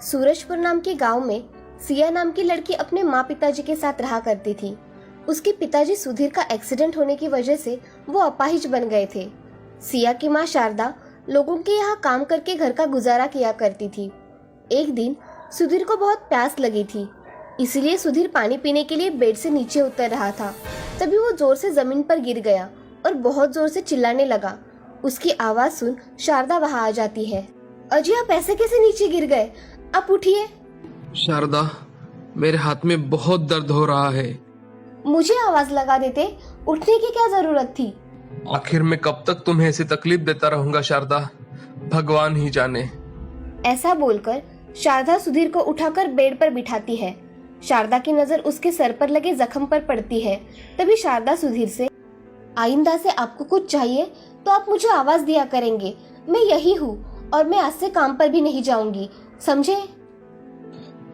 सूरजपुर नाम के गांव में सिया नाम की लड़की अपने माँ पिताजी के साथ रहा करती थी। उसके पिताजी सुधीर का एक्सीडेंट होने की वजह से वो अपाहिज बन गए थे। सिया की माँ शारदा लोगों के यहाँ काम करके घर का गुजारा किया करती थी। एक दिन सुधीर को बहुत प्यास लगी थी, इसलिए सुधीर पानी पीने के लिए बेड से नीचे उतर रहा था। तभी वो जोर से जमीन पर गिर गया और बहुत जोर से चिल्लाने लगा। उसकी आवाज सुन शारदा वहाँ आ जाती है। अजी, आप ऐसे कैसे नीचे गिर गए? आप उठिए। शारदा, मेरे हाथ में बहुत दर्द हो रहा है। मुझे आवाज लगा देते, उठने की क्या जरूरत थी? आखिर मैं कब तक तुम्हें ऐसी तकलीफ देता रहूंगा शारदा, भगवान ही जाने। ऐसा बोलकर शारदा सुधीर को उठाकर बेड पर बिठाती है। शारदा की नजर उसके सर पर लगे जख्म पर पड़ती है। तभी शारदा सुधीर से, आइंदा से आपको कुछ चाहिए तो आप मुझे आवाज दिया करेंगे। मैं यही हूँ और मैं आज से काम पर भी नहीं जाऊंगी, समझे?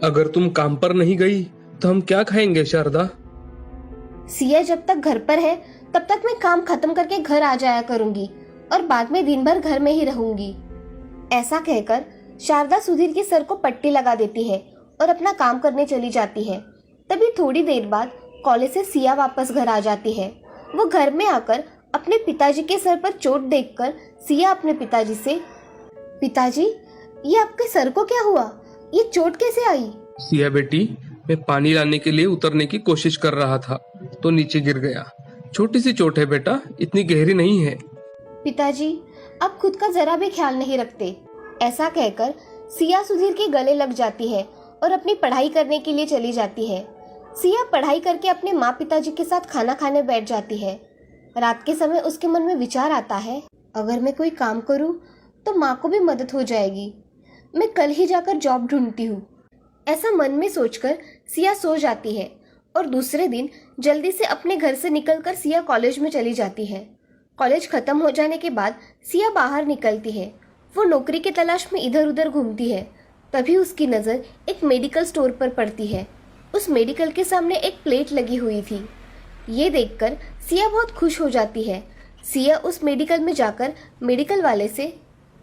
अगर तुम काम पर नहीं गई तो हम क्या खाएंगे शारदा? सिया जब तक घर पर है तब तक मैं काम खत्म करके घर आ जाया करूंगी और बाद में दिन भर घर में ही रहूंगी। ऐसा कहकर शारदा सुधीर के सर को पट्टी लगा देती है और अपना काम करने चली जाती है। तभी थोड़ी देर बाद कॉलेज से सिया वापस घर आ जाती है। वो घर में आकर अपने पिताजी के सर पर चोट देखकर सिया अपने पिताजी से, पिताजी, ये आपके सर को क्या हुआ? ये चोट कैसे आई? सिया बेटी, मैं पानी लाने के लिए उतरने की कोशिश कर रहा था तो नीचे गिर गया। छोटी सी चोट है बेटा, इतनी गहरी नहीं है। पिताजी, आप खुद का जरा भी ख्याल नहीं रखते। ऐसा कहकर सिया सुधीर के गले लग जाती है और अपनी पढ़ाई करने के लिए चली जाती है। सिया पढ़ाई करके अपने माँ पिताजी के साथ खाना खाने बैठ जाती है। रात के समय उसके मन में विचार आता है, अगर मैं कोई काम करूँ तो माँ को भी मदद हो जाएगी। मैं कल ही जाकर जॉब ढूंढती हूँ। ऐसा मन में सोचकर सिया सो जाती है और दूसरे दिन जल्दी से अपने घर से निकलकर सिया कॉलेज में चली जाती है। कॉलेज खत्म हो जाने के बाद सिया बाहर निकलती है। वो नौकरी की तलाश में इधर उधर घूमती है। तभी उसकी नज़र एक मेडिकल स्टोर पर पड़ती है। उस मेडिकल के सामने एक प्लेट लगी हुई थी। ये देखकर सिया बहुत खुश हो जाती है। सिया उस मेडिकल में जाकर मेडिकल वाले से,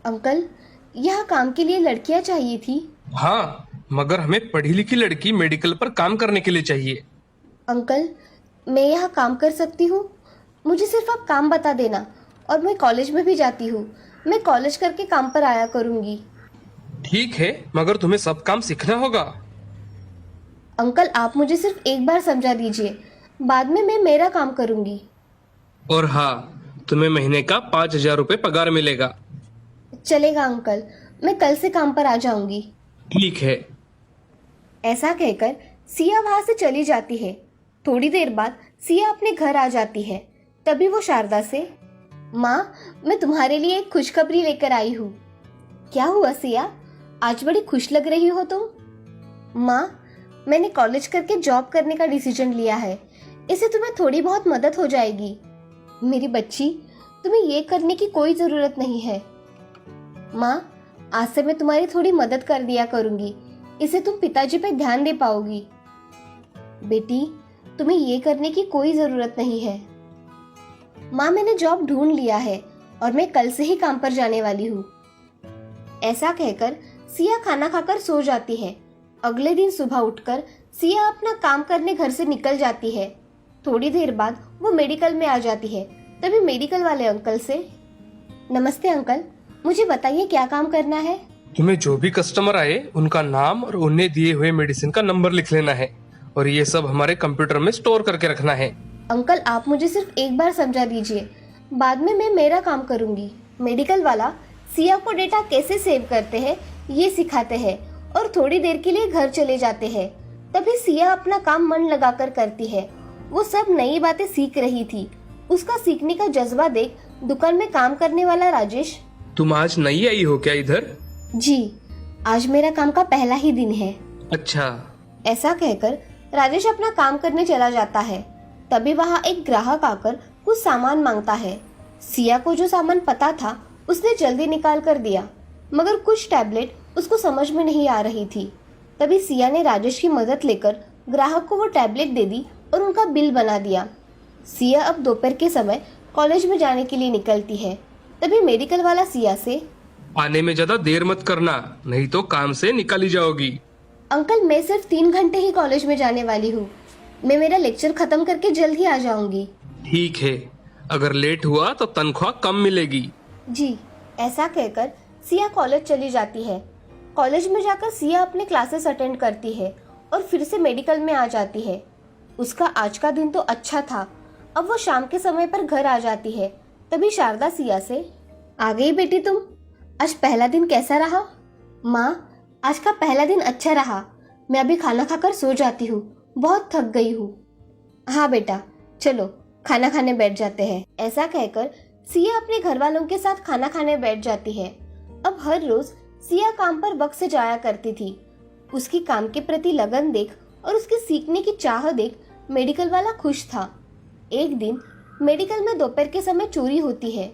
अंकल, यहाँ काम के लिए लड़कियाँ चाहिए थी। हाँ, मगर हमें पढ़ी लिखी लड़की मेडिकल पर काम करने के लिए चाहिए। अंकल, मैं यहाँ काम कर सकती हूँ? मुझे सिर्फ आप काम बता देना और मैं कॉलेज में भी जाती हूँ। मैं कॉलेज करके काम पर आया करूँगी। ठीक है, मगर तुम्हें सब काम सीखना होगा। अंकल, आप मुझे सिर्फ एक बार समझा दीजिए, बाद में मैं मेरा काम करूँगी। और हाँ, तुम्हें महीने का 5,000 रुपये पगार मिलेगा। चलेगा अंकल, मैं कल से काम पर आ जाऊँगी। ठीक है। ऐसा कहकर सिया वहाँ से चली जाती है। थोड़ी देर बाद सिया अपने घर आ जाती है। तभी वो शारदा से, माँ, मैं तुम्हारे लिए एक खुशखबरी लेकर आई हूँ। क्या हुआ सिया? आज बड़ी खुश लग रही हो तुम। माँ, मैंने कॉलेज करके जॉब करने का डिसीजन लिया है। इससे तुम्हें थोड़ी बहुत मदद हो जाएगी। मेरी बच्ची, तुम्हें ये करने की कोई ज़रूरत नहीं है। माँ, आज से मैं तुम्हारी थोड़ी मदद कर दिया करूँगी। इससे तुम पिताजी पे ध्यान दे पाओगी। बेटी, तुम्हें ये करने की कोई ज़रूरत नहीं है। माँ, मैंने जॉब ढूंढ लिया है और मैं कल से ही काम पर जाने वाली हूँ। ऐसा कहकर सिया खाना खाकर सो जाती है। अगले दिन सुबह उठकर सिया अपना काम करने घर से निकल जाती है। थोड़ी देर बाद वो मेडिकल में आ जाती है। तभी मेडिकल वाले अंकल से, नमस्ते अंकल, मुझे बताइए क्या काम करना है? तुम्हें जो भी कस्टमर आए उनका नाम और उन्हें दिए हुए मेडिसिन का नंबर लिख लेना है और ये सब हमारे कंप्यूटर में स्टोर करके रखना है। अंकल, आप मुझे सिर्फ एक बार समझा दीजिए, बाद में मैं मेरा काम करूंगी। मेडिकल वाला सिया को डेटा कैसे सेव करते हैं ये सिखाते हैं और थोड़ी देर के लिए घर चले जाते हैं। तभी सिया अपना काम मन लगाकर करती है। वो सब नई बातें सीख रही थी। उसका सीखने का जज्बा देख दुकान में काम करने वाला राजेश, तुम आज नई आई हो क्या इधर? जी, आज मेरा काम का पहला ही दिन है। अच्छा। ऐसा कहकर राजेश अपना काम करने चला जाता है। तभी वहाँ एक ग्राहक आकर कुछ सामान मांगता है। सिया को जो सामान पता था उसने जल्दी निकाल कर दिया, मगर कुछ टैबलेट उसको समझ में नहीं आ रही थी। तभी सिया ने राजेश की मदद लेकर ग्राहक को वो टैबलेट दे दी और उनका बिल बना दिया। सिया अब दोपहर के समय कॉलेज में जाने के लिए निकलती है। तभी मेडिकल वाला सिया से, आने में ज्यादा देर मत करना, नहीं तो काम से निकाली जाओगी। अंकल, मैं सिर्फ 3 घंटे ही कॉलेज में जाने वाली हूँ। मैं मेरा लेक्चर खत्म करके जल्द ही आ जाऊंगी। ठीक है, अगर लेट हुआ तो तनख्वाह कम मिलेगी। जी। ऐसा कहकर सिया कॉलेज चली जाती है। कॉलेज में जाकर सिया अपने क्लासेस अटेंड करती है और फिर से मेडिकल में आ जाती है। उसका आज का दिन तो अच्छा था। अब वो शाम के समय पर घर आ जाती है। तभी शारदा सिया से, आ गई बेटी तुम? आज पहला दिन कैसा रहा? माँ, आज का पहला दिन अच्छा रहा। मैं अभी खाना खाकर सो जाती हूँ, बहुत थक गई हूँ। हाँ बेटा, चलो खाना खाने बैठ जाते हैं। ऐसा कहकर सिया अपने घर वालों के साथ खाना खाने बैठ जाती है। अब हर रोज सिया काम पर वक्त से जाया करती थी। उसकी काम के प्रति लगन देख और उसके सीखने की चाह देख मेडिकल वाला खुश था। एक दिन मेडिकल में दोपहर के समय चोरी होती है।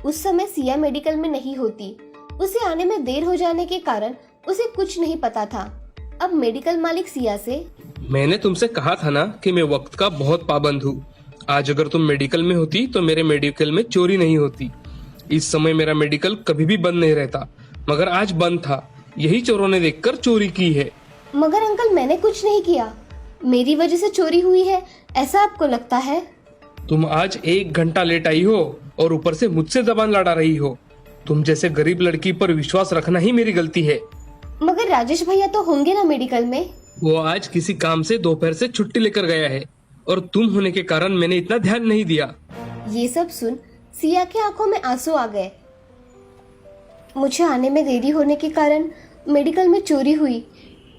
उस समय सिया मेडिकल में नहीं होती। उसे आने में देर हो जाने के कारण उसे कुछ नहीं पता था। अब मेडिकल मालिक सिया से, मैंने तुमसे कहा था ना कि मैं वक्त का बहुत पाबंद हूँ। आज अगर तुम मेडिकल में होती तो मेरे मेडिकल में चोरी नहीं होती। इस समय मेरा मेडिकल कभी भी बंद नहीं रहता, मगर आज बंद था। यही चोरों ने देखकर चोरी की है। मगर अंकल, मैंने कुछ नहीं किया। मेरी वजह से चोरी हुई है, ऐसा आपको लगता है? तुम आज 1 घंटा लेट आई हो और ऊपर से मुझसे जबान लड़ा रही हो। तुम जैसे गरीब लड़की पर विश्वास रखना ही मेरी गलती है। मगर राजेश भैया तो होंगे ना मेडिकल में? वो आज किसी काम से दोपहर से छुट्टी लेकर गया है और तुम होने के कारण मैंने इतना ध्यान नहीं दिया। ये सब सुन सिया के आंखों में आंसू आ गए। मुझे आने में देरी होने के कारण मेडिकल में चोरी हुई,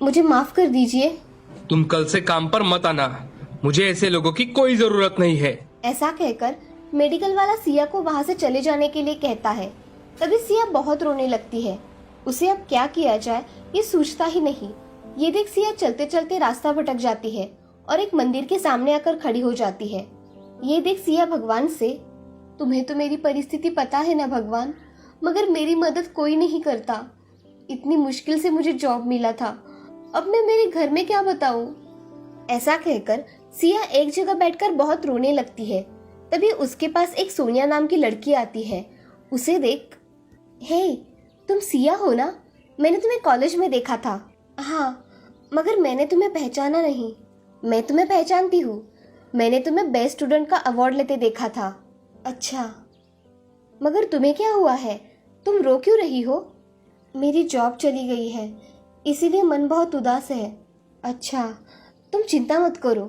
मुझे माफ कर दीजिए। तुम कल से काम पर मत आना, मुझे ऐसे लोगों की कोई जरूरत नहीं है। ऐसा कहकर मेडिकल वाला सिया को वहाँ से चले जाने के लिए कहता है। तभी सिया बहुत रोने लगती है। उसे अब क्या किया जाए ये सोचता ही नहीं। ये देख सिया चलते चलते रास्ता भटक जाती है और एक मंदिर के सामने आकर खड़ी हो जाती है। ये देख सिया भगवान से, तुम्हें तो मेरी परिस्थिति पता है ना भगवान, मगर मेरी मदद कोई नहीं करता। इतनी मुश्किल से मुझे जॉब मिला था, अब मैं मेरे घर में क्या बताऊं? ऐसा कहकर सिया एक जगह बैठकर बहुत रोने लगती है। तभी उसके पास एक सोनिया नाम की लड़की आती है। उसे देख, हे, तुम सिया हो ना? मैंने तुम्हें कॉलेज में देखा था। हाँ, मगर मैंने तुम्हें पहचाना नहीं। मैं तुम्हें पहचानती हूँ, मैंने तुम्हें बेस्ट स्टूडेंट का अवार्ड लेते देखा था। अच्छा, मगर तुम्हें क्या हुआ है? तुम रो क्यों रही हो? मेरी जॉब चली गई है, इसीलिए मन बहुत उदास है। अच्छा, तुम चिंता मत करो,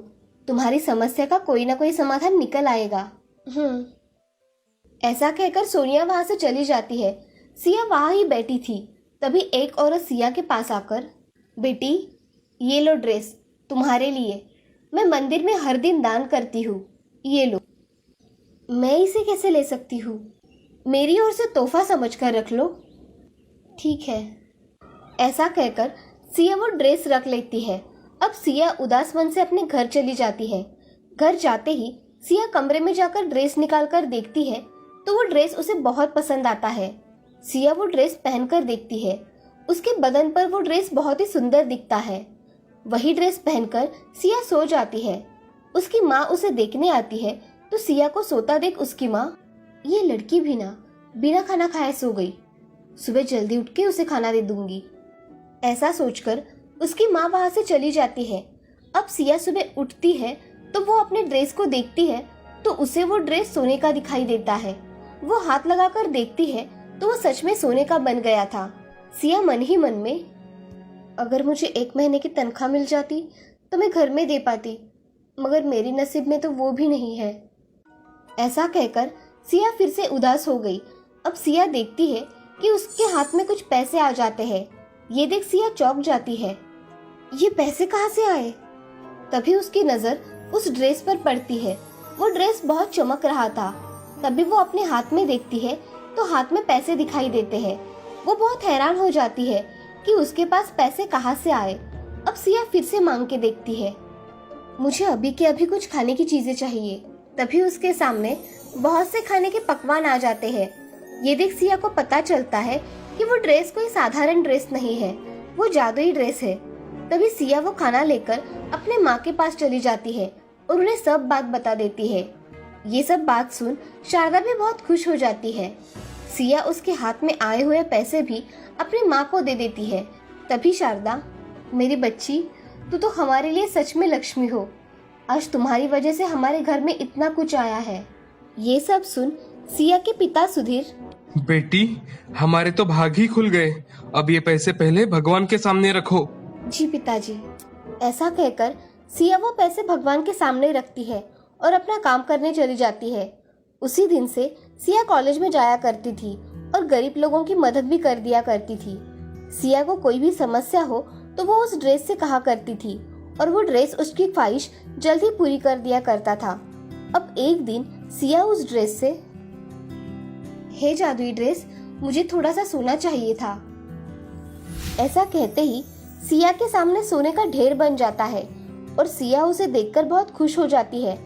तुम्हारी समस्या का कोई ना कोई समाधान निकल आएगा। ऐसा कहकर सोनिया वहां से चली जाती है। सिया वहां ही बैठी थी। तभी एक औरत सिया के पास आकर, बेटी, ये लो ड्रेस तुम्हारे लिए। मैं मंदिर में हर दिन दान करती हूँ, ये लो। मैं इसे कैसे ले सकती हूँ? मेरी ओर से तोहफा समझकर रख लो। ठीक है। ऐसा कहकर सिया वो ड्रेस रख लेती है। अब सिया उदास मन से अपने घर चली जाती है। घर जाते ही सिया कमरे में जाकर ड्रेस निकालकर देखती है तो वो ड्रेस उसे बहुत पसंद आता है। सिया वो ड्रेस पहनकर देखती है। उसके बदन पर वो ड्रेस बहुत ही सुंदर दिखता है। वही ड्रेस पहनकर सिया सो जाती है। उसकी माँ उसे देखने आती है तो सिया को सोता देख उसकी माँ, ये लड़की भी ना बिना खाना खाए सो गई, सुबह जल्दी उठ के उसे खाना दे दूंगी। ऐसा सोचकर उसकी माँ वहां से चली जाती है। अब सिया सुबह उठती है तो वो अपने ड्रेस को देखती है तो उसे वो ड्रेस सोने का दिखाई देता है। वो हाथ लगाकर देखती है तो वो सच में सोने का बन गया था। सिया मन ही मन में, अगर मुझे 1 महीने की तनख्वाह मिल जाती तो मैं घर में दे पाती, मगर मेरी नसीब में तो वो भी नहीं है। ऐसा कहकर सिया फिर से उदास हो गई। अब सिया देखती है कि उसके हाथ में कुछ पैसे आ जाते हैं। ये देख सिया चौंक जाती है, ये पैसे कहाँ से आए? तभी उसकी नजर उस ड्रेस पर पड़ती है। वो ड्रेस बहुत चमक रहा था। तभी वो अपने हाथ में देखती है तो हाथ में पैसे दिखाई देते हैं। वो बहुत हैरान हो जाती है कि उसके पास पैसे कहाँ से आए। अब सिया फिर से मांग के देखती है, मुझे अभी के अभी कुछ खाने की चीजें चाहिए। तभी उसके सामने बहुत से खाने के पकवान आ जाते हैं। ये देख सिया को पता चलता है कि वो ड्रेस कोई साधारण ड्रेस नहीं है, वो जादुई ड्रेस है। तभी सिया वो खाना लेकर अपने माँ के पास चली जाती है और उन्हें सब बात बता देती है। ये सब बात सुन शारदा भी बहुत खुश हो जाती है। सिया उसके हाथ में आए हुए पैसे भी अपनी माँ को दे देती है। तभी शारदा, मेरी बच्ची, तू तो हमारे लिए सच में लक्ष्मी हो। आज तुम्हारी वजह से हमारे घर में इतना कुछ आया है। ये सब सुन सिया के पिता सुधीर, बेटी, हमारे तो भाग ही खुल गए। अब ये पैसे पहले भगवान के सामने रखो। जी पिताजी। ऐसा कहकर सिया वो पैसे भगवान के सामने रखती है और अपना काम करने चली जाती है। उसी दिन से सिया कॉलेज में जाया करती थी और गरीब लोगों की मदद भी कर दिया करती थी। सिया को कोई भी समस्या हो तो वो उस ड्रेस से कहा करती थी और वो ड्रेस उसकी ख्वाहिश जल्दी पूरी कर दिया करता था। अब एक दिन सिया उस ड्रेस से, हे जादुई ड्रेस, मुझे थोड़ा सा सोना चाहिए था। ऐसा कहते ही सिया के सामने सोने का ढेर बन जाता है और सिया उसे देखकर बहुत खुश हो जाती है।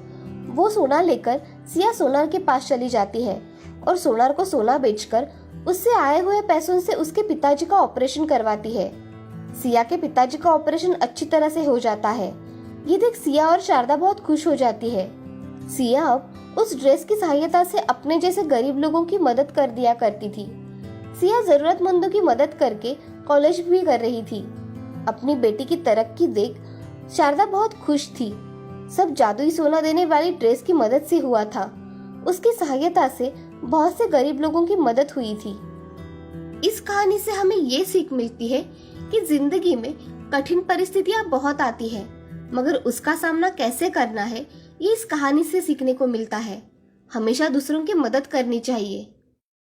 वो सोना लेकर सिया सोनार के पास चली जाती है और सोनार को सोना बेचकर उससे आए हुए पैसों से उसके पिताजी का ऑपरेशन करवाती है। सिया के पिताजी का ऑपरेशन अच्छी तरह से हो जाता है। ये देख सिया और शारदा बहुत खुश हो जाती है। सिया अब उस ड्रेस की सहायता से अपने जैसे गरीब लोगों की मदद कर दिया करती थी। सिया जरूरतमंदों की मदद करके कॉलेज भी कर रही थी। अपनी बेटी की तरक्की देख शारदा बहुत खुश थी। सब जादुई सोना देने वाली ड्रेस की मदद से हुआ था। उसकी सहायता से बहुत से गरीब लोगों की मदद हुई थी। इस कहानी से हमें ये सीख मिलती है कि जिंदगी में कठिन परिस्थितियां बहुत आती हैं, मगर उसका सामना कैसे करना है ये इस कहानी से सीखने को मिलता है। हमेशा दूसरों की मदद करनी चाहिए।